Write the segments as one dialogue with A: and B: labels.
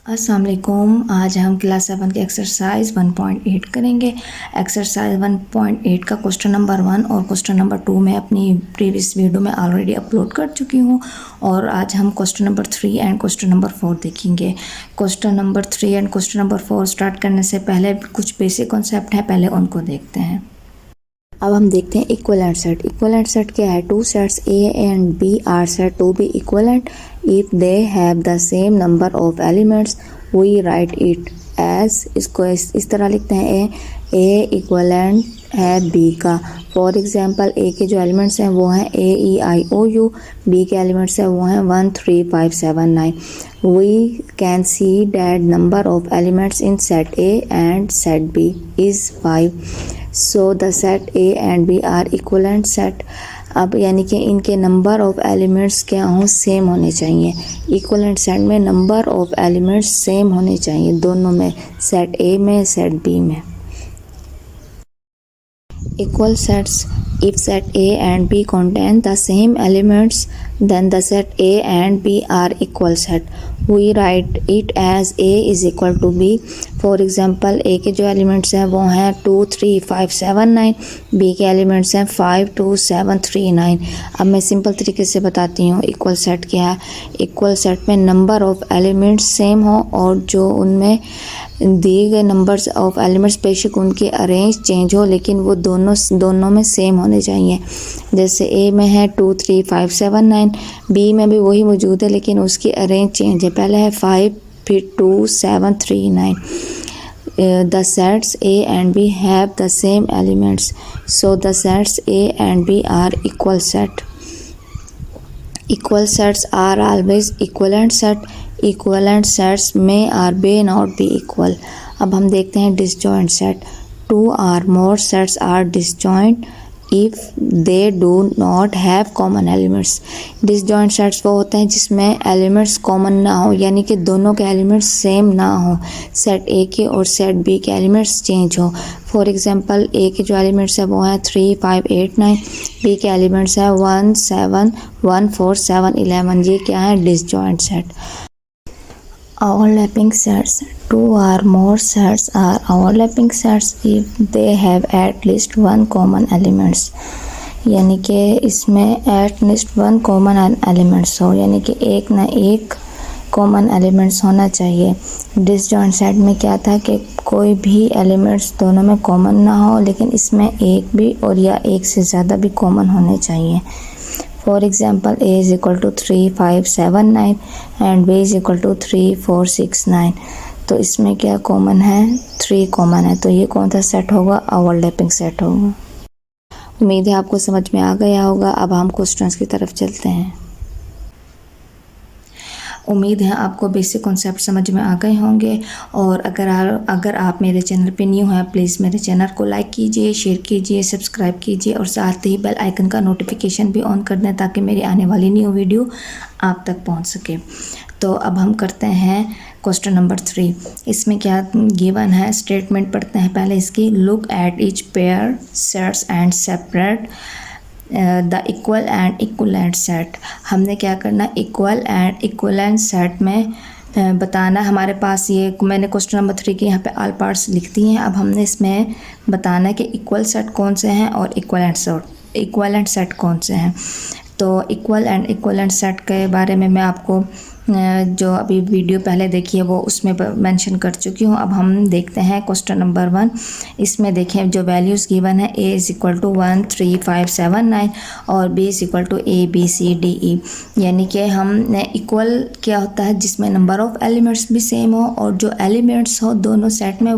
A: अस्सलाम वालेकुम। आज हम क्लास 7 के एक्सरसाइज 1.8 करेंगे। एक्सरसाइज 1.8 का क्वेश्चन नंबर 1 और क्वेश्चन नंबर 2 मैं अपनी प्रीवियस वीडियो में ऑलरेडी अपलोड कर चुकी हूँ और आज हम question number 3 and question number 4 देखेंगे। Question number 3 and question number 4 start करने से पहले कुछ बेसिक कॉन्सेप्ट हैं, पहले उनको देखते हैं। अब हम देखते हैं इक्विवेलेंट सेट। इक्विवेलेंट सेट क्या है? Two sets A and B are said to be equivalent if they have the same number of elements. We write it as, इसको इस तरह लिखते हैं, ए इक्विवेलेंट है बी का। फॉर एग्जांपल ए के जो एलिमेंट्स हैं वो हैं A E I O U, B के एलिमेंट्स हैं वो हैं 1 3 5 7 9। We can see that number of elements in set A and set B is 5। So the set A and B are equivalent set. अब यानी कि इनके नंबर ऑफ एलिमेंट्स क्या हों? सेम होने चाहिए। इक्विवेलेंट सेट में नंबर ऑफ एलिमेंट्स सेम होने चाहिए दोनों में, सेट ए में सेट बी में। Equal sets. If set A and B contain the same elements, then the set A and B are equal set. We write it as A is equal to B. For example, A के जो elements हैं वो हैं 2 3 5 7 9, B के elements हैं 5 2 7 3 9। अब मैं simple तरीके से बताती हूँ इक्वल सेट क्या है। इक्वल सेट में नंबर ऑफ एलिमेंट्स सेम हो और जो उनमें दिए गए नंबर्स ऑफ एलिमेंट्स बेशक उनके अरेंज चेंज हो लेकिन वो दोनों में सेम होने चाहिए। जैसे ए में है 2 3 5 7 9, बी में भी वही मौजूद है लेकिन उसकी अरेंज चेंज है, पहले है 5 फिर 2 7 3 9। The sets A and B have the same elements, so the sets A and B are equal set. Equal sets are always equivalent set. Equivalent sets may or may not be equal. अब हम देखते हैं disjoint set. Two or more sets are disjoint if they do not have common elements. Disjoint sets वो होते हैं जिसमें elements common ना हो, यानी कि दोनों के elements same ना हो, set A के और set B के elements change हो। For example, A के जो elements हैं वो हैं 3 5 8 9, B के elements हैं 1 7 1 4 7 11। ये क्या है? disjoint set. Overlapping sets. Two or more sets are overlapping sets if they have at least one common elements. यानी कि इसमें at least one common elements हो, यानी कि एक ना एक कॉमन एलिमेंट्स होना चाहिए। डिसजॉइंट सेट में क्या था कि कोई भी एलिमेंट्स दोनों में कॉमन ना हो लेकिन इसमें एक भी और या एक से ज़्यादा भी कॉमन होने चाहिए। For example A is equal to 3 5 7 9 and B is equal to 3 4 6 9। तो इसमें क्या कॉमन है? 3 कॉमन है, तो ये कौन सा सेट होगा? ओवरलैपिंग सेट होगा। उम्मीद है आपको समझ में आ गया होगा। अब हम क्वेश्चंस की तरफ चलते हैं। उम्मीद है आपको बेसिक कॉन्सेप्ट समझ में आ गए होंगे और अगर आप मेरे चैनल पे न्यू हैं प्लीज़ मेरे चैनल को लाइक कीजिए, शेयर कीजिए, सब्सक्राइब कीजिए और साथ ही बेल आइकन का नोटिफिकेशन भी ऑन कर दें ताकि मेरी आने वाली न्यू वीडियो आप तक पहुंच सके। तो अब हम करते हैं क्वेश्चन नंबर 3। इसमें क्या गिवन है? स्टेटमेंट पढ़ते हैं पहले इसकी। Look at each pair sets and separate the equal and equivalent set. हमने क्या करना? इक्वल एंड इक्विवेलेंट सेट में बताना। हमारे पास ये मैंने क्वेश्चन नंबर 3 के यहाँ पे ऑल पार्ट्स लिख दी हैं। अब हमने इसमें बताना है कि इक्वल सेट कौन से हैं और इक्विवेलेंट सेट कौन से हैं। तो इक्वल एंड इक्विवेलेंट सेट के बारे में मैं आपको जो अभी वीडियो पहले देखी है वो उसमें मेंशन कर चुकी हूँ। अब हम देखते हैं क्वेश्चन नंबर 1। इसमें देखें जो वैल्यूज़ गिवन है A इज़ इक्वल टू 1 3 5 7 9 और B is equal to A B C D E। यानी कि हमने इक्वल क्या होता है? जिसमें नंबर ऑफ़ एलिमेंट्स भी सेम हो और जो एलिमेंट्स हो दोनों सेट में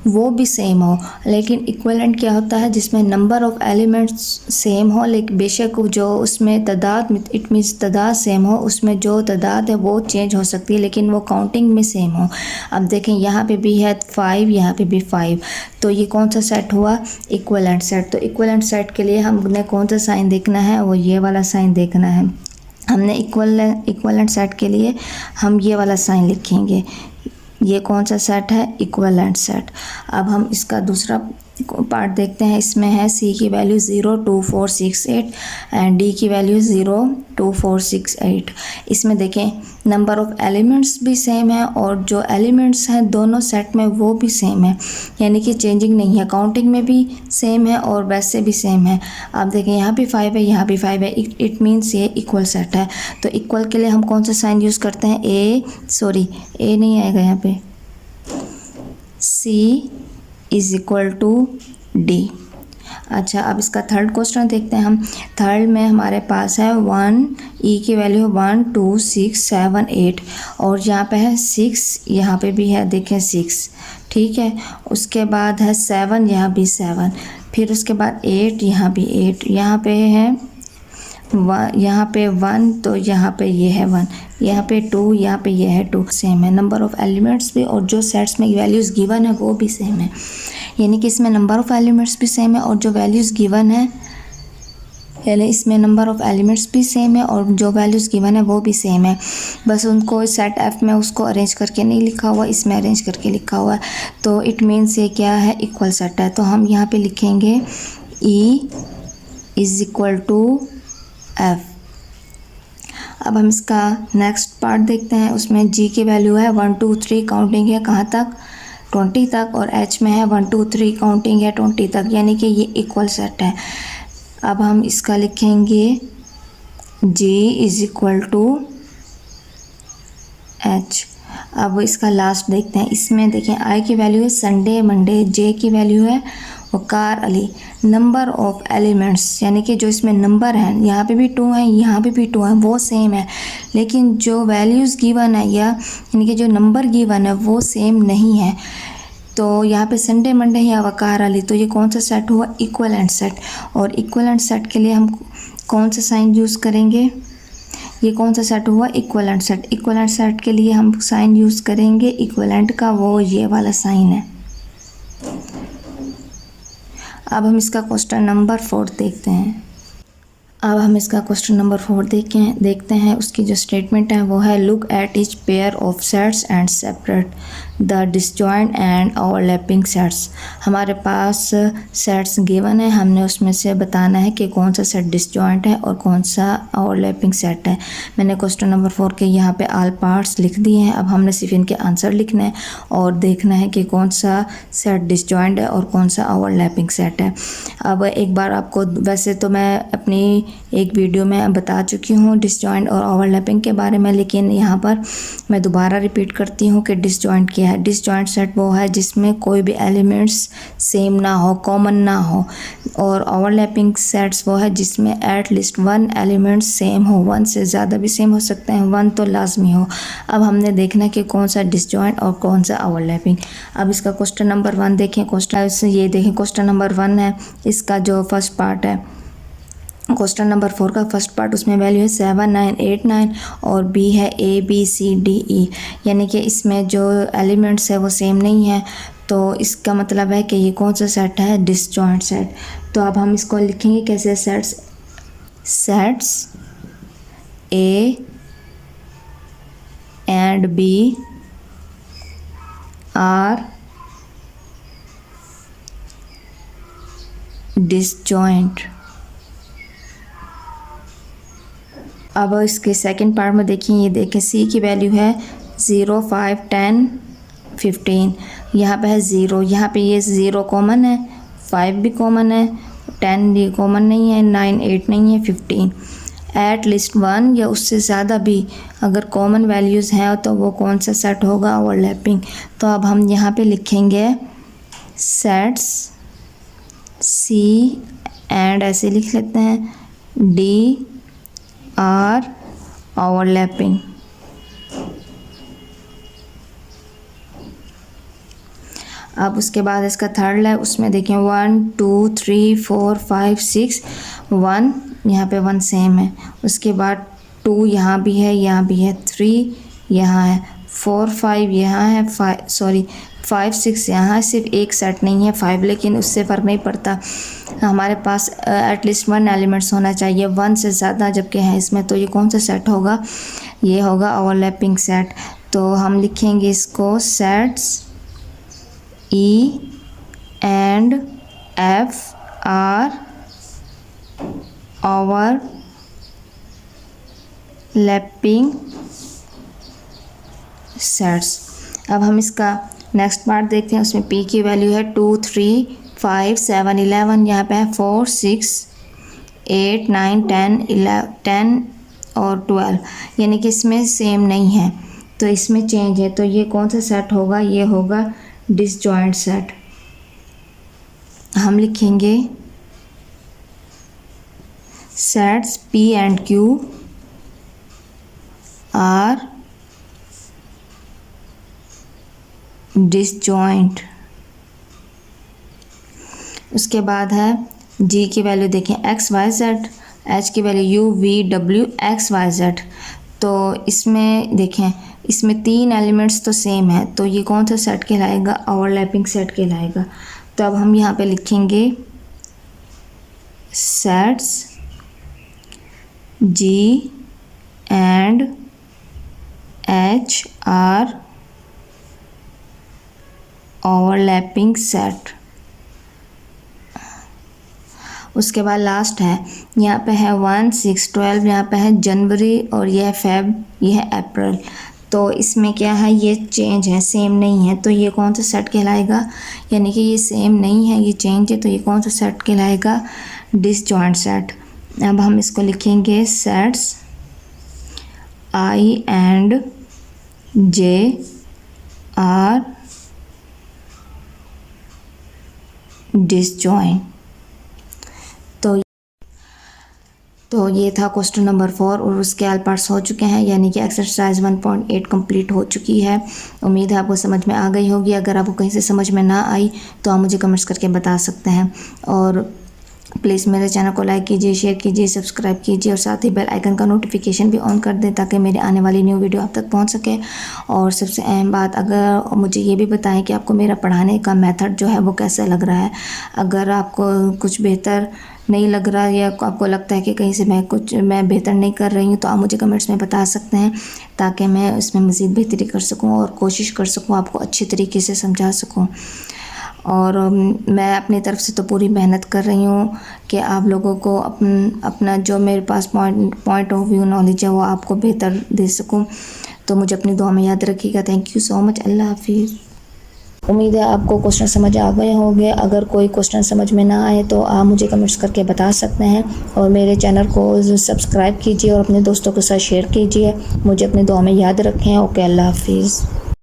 A: वो भी सेम हो। लेकिन इक्विवेलेंट क्या होता है? जिसमें नंबर ऑफ़ एलिमेंट्स सेम हो लेकिन बेशक जो उसमें तादाद, इट मीन्स तादाद सेम हो, उसमें जो तादाद है वो चेंज हो सकती है लेकिन वो काउंटिंग में सेम हो। अब देखें यहाँ पे भी है 5, यहाँ पे भी 5, तो ये कौन सा सेट हुआ? Equivalent set. तो इक्विवेलेंट सेट के लिए हमने कौन सा साइन देखना है? वो ये वाला साइन देखना है। हमने इक्विवेलेंट सेट के लिए हम ये वाला साइन लिखेंगे। ये कौन सा सेट है? Equivalent set. अब हम इसका दूसरा पार्ट देखते हैं। इसमें है सी की वैल्यू 0 2 4 6 8 एंड डी की वैल्यू 0 2 4 6 8। इसमें देखें नंबर ऑफ़ एलिमेंट्स भी सेम है और जो एलिमेंट्स हैं दोनों सेट में वो भी सेम है, यानी कि चेंजिंग नहीं है। काउंटिंग में भी सेम है और वैसे भी सेम है। आप देखें यहाँ भी 5 है, यहाँ भी 5 है। इट मीन्स ये इक्वल सेट है। तो इक्वल के लिए हम कौन सा साइन यूज़ करते हैं? ए नहीं आएगा यहाँ पे, C is equal to D. अच्छा, अब इसका थर्ड क्वेश्चन देखते हैं हम। थर्ड में हमारे पास है 1, ई की वैल्यू 1 2 6 7 8 और यहाँ पे है 6, यहाँ पे भी है देखें 6, ठीक है। उसके बाद है 7, यहाँ भी 7, फिर उसके बाद 8, यहाँ भी 8, यहाँ पे है यहाँ पे 1 तो यहाँ पे ये है 1, यहाँ पे 2, यहाँ पे ये है 2। सेम है नंबर ऑफ़ एलिमेंट्स भी और जो सेट्स में वैल्यूज़ गिवन है वो भी सेम है, यानी कि इसमें नंबर ऑफ़ एलिमेंट्स भी सेम है और जो वैल्यूज़ गिवन है, यानी इसमें नंबर ऑफ़ एलिमेंट्स भी सेम है और जो वैल्यूज़ गिवन है वो भी सेम है। बस उनको सेट एफ में उसको अरेंज करके नहीं लिखा हुआ, इसमें अरेंज करके लिखा हुआ है। तो इट मीन्स ये क्या है? इक्वल सेट है। तो हम यहाँ पे लिखेंगे E is equal to F. अब हम इसका नेक्स्ट पार्ट देखते हैं। उसमें जी की वैल्यू है 1 2 3, काउंटिंग है कहाँ तक? 20 तक, और एच में है 1 2 3, काउंटिंग है 20 तक, यानी कि ये इक्वल सेट है। अब हम इसका लिखेंगे जी इज़ इक्वल टू एच। अब इसका लास्ट देखते हैं। इसमें देखें आई की वैल्यू है संडे मंडे, जे की वैल्यू है वकार अली। नंबर ऑफ़ एलिमेंट्स, यानी कि जो इसमें नंबर हैं, यहाँ पे भी 2 हैं, यहाँ पे भी 2 हैं, वो सेम है, लेकिन जो वैल्यूज़ गिवन है यानी कि जो नंबर गिवन है वो सेम नहीं है। तो यहाँ पे संडे मंडे या वकार अली, तो ये कौन सा सेट हुआ? Equivalent set. और इक्वलेंट सेट के लिए हम कौन सा साइन यूज़ करेंगे? ये कौन सा सेट हुआ? Equivalent set. इक्वलेंट सेट के लिए हम साइन यूज़ करेंगे इक्वलेंट का, वो ये वाला साइन है। अब हम इसका क्वेश्चन नंबर 4 देखते हैं। अब हम इसका क्वेश्चन नंबर 4 देखते हैं। उसकी जो स्टेटमेंट है वो है look at each pair of sets and separate the disjoint and overlapping sets. हमारे पास सेट्स गिवन है, हमने उसमें से बताना है कि कौन सा सेट डिसजॉइंट है और कौन सा ओवरलैपिंग सेट है। मैंने क्वेश्चन नंबर 4 के यहाँ पे ऑल पार्ट्स लिख दिए हैं। अब हमने सिर्फ इनके आंसर लिखना है और देखना है कि कौन सा सेट डिसजॉइंट है और कौन सा ओवरलैपिंग सेट है। अब एक बार आपको, वैसे तो मैं अपनी एक वीडियो में बता चुकी हूँ डिसजॉइंट और ओवरलैपिंग के बारे में, लेकिन यहाँ पर मैं दोबारा रिपीट करती हूँ कि डिसजॉइंट क्या है। डिसजॉइंट सेट वो है जिसमें कोई भी एलिमेंट्स सेम ना हो, कॉमन ना हो, और ओवरलैपिंग सेट्स वो है जिसमें एट लीस्ट 1 एलिमेंट सेम हो, 1 से ज़्यादा भी सेम हो सकते हैं, 1 तो लाजमी हो। अब हमने देखना कि कौन सा डिसजॉइंट और कौन सा ओवरलैपिंग। अब इसका क्वेश्चन नंबर 1 देखें। ये देखें क्वेश्चन नंबर 1 है, इसका जो फर्स्ट पार्ट है क्वेश्चन नंबर 4 का फर्स्ट पार्ट, उसमें वैल्यू है 7 9 8 9 और बी है ABCDE, यानी कि इसमें जो एलिमेंट्स है वो सेम नहीं है। तो इसका मतलब है कि ये कौन सा सेट है? Disjoint set. तो अब हम इसको लिखेंगे कैसे? Sets A and B are disjoint. अब इसके सेकंड पार्ट में देखिए, ये देखें सी की वैल्यू है 0 5 10 15, यहाँ पे है 0, यहाँ पे ये 0 कॉमन है, 5 भी कॉमन है, 10 भी कॉमन नहीं है, 9 8 नहीं है, 15। एट लीस्ट 1 या उससे ज़्यादा भी अगर कॉमन वैल्यूज़ हैं तो वो कौन सा सेट होगा? ओवरलैपिंग। तो अब हम यहाँ पे लिखेंगे सेट्स सी एंड ऐसे लिख लेते हैं डी आर ओवरलैपिंग। अब उसके बाद इसका थर्ड है, उसमें देखें 1 2 3 4 5 6 1, यहाँ पे 1 सेम है। उसके बाद 2 यहाँ भी है, यहाँ भी है, 3 यहाँ है, 4 5 यहाँ है, 5 6 यहाँ है। सिर्फ एक सेट नहीं है 5, लेकिन उससे फ़र्क नहीं पड़ता, हमारे पास एटलीस्ट 1 एलिमेंट्स होना चाहिए, 1 से ज़्यादा जबकि है इसमें। तो ये कौन सा सेट होगा? ये होगा ओवरलैपिंग सेट। तो हम लिखेंगे इसको sets E and F are overlapping sets। अब हम इसका नेक्स्ट पार्ट देखते हैं। उसमें P की वैल्यू है 2, 3, 5, 7, 11। यहाँ पे है 4, 6, 8, 9, 10, 10 और 12, यानी कि इसमें सेम नहीं है, तो इसमें चेंज है। तो ये कौन सा सेट होगा? ये होगा डिसजॉइंट सेट। हम लिखेंगे sets P and Q are disjoint. उसके बाद है G की वैल्यू देखें x, y, z, H की value U, V, W, x, y, z। तो इसमें देखें, इसमें 3 एलिमेंट्स तो सेम है, तो ये कौन सा सेट कहलाएगा? ओवरलैपिंग सेट कहलाएगा। तो अब हम यहाँ पे लिखेंगे sets G and H are overlapping set। उसके बाद लास्ट है, यहाँ पे है 1, 6, 12, यहाँ पे है जनवरी और यह है फेब, यह है अप्रैल। तो इसमें क्या है? ये चेंज है, सेम नहीं है। तो ये कौन सा सेट कहलाएगा? यानी कि ये सेम नहीं है, ये चेंज है, तो ये कौन सा सेट कहलाएगा? Disjoint set. अब हम इसको लिखेंगे sets I and J are disjoint. तो ये था क्वेश्चन नंबर 4 और उसके ऑल पार्ट्स हो चुके हैं, यानी कि एक्सरसाइज 1.8 कंप्लीट हो चुकी है। उम्मीद है आपको समझ में आ गई होगी। अगर आपको कहीं से समझ में ना आई तो आप मुझे कमेंट्स करके बता सकते हैं। और प्लीज़ मेरे चैनल को लाइक कीजिए, शेयर कीजिए, सब्सक्राइब कीजिए और साथ ही बेल आइकन का नोटिफिकेशन भी ऑन कर दें ताकि मेरे आने वाली न्यू वीडियो आप तक पहुंच सके। और सबसे अहम बात, अगर मुझे ये भी बताएं कि आपको मेरा पढ़ाने का मेथड जो है वो कैसा लग रहा है। अगर आपको कुछ बेहतर नहीं लग रहा या आपको लगता है कि कहीं से मैं बेहतर नहीं कर रही हूँ, तो आप मुझे कमेंट्स में बता सकते हैं ताकि मैं इसमें मज़ीद बेहतरी कर सकूँ और कोशिश कर सकूँ आपको अच्छी तरीके से समझा सकूँ। और मैं अपनी तरफ से तो पूरी मेहनत कर रही हूँ कि आप लोगों को अपना जो मेरे पास पॉइंट ऑफ व्यू नॉलेज है वो आपको बेहतर दे सकूँ। तो मुझे अपनी दुआ में याद रखिएगा। Thank you so much. अल्लाह हाफिज़। उम्मीद है आपको क्वेश्चन समझ आ गए होंगे। अगर कोई क्वेश्चन समझ में ना आए तो आप मुझे कमेंट्स करके बता सकते हैं। और मेरे चैनल को सब्सक्राइब कीजिए और अपने दोस्तों के साथ शेयर कीजिए। मुझे अपनी दुआ में याद रखें। ओके, अल्लाह हाफिज़।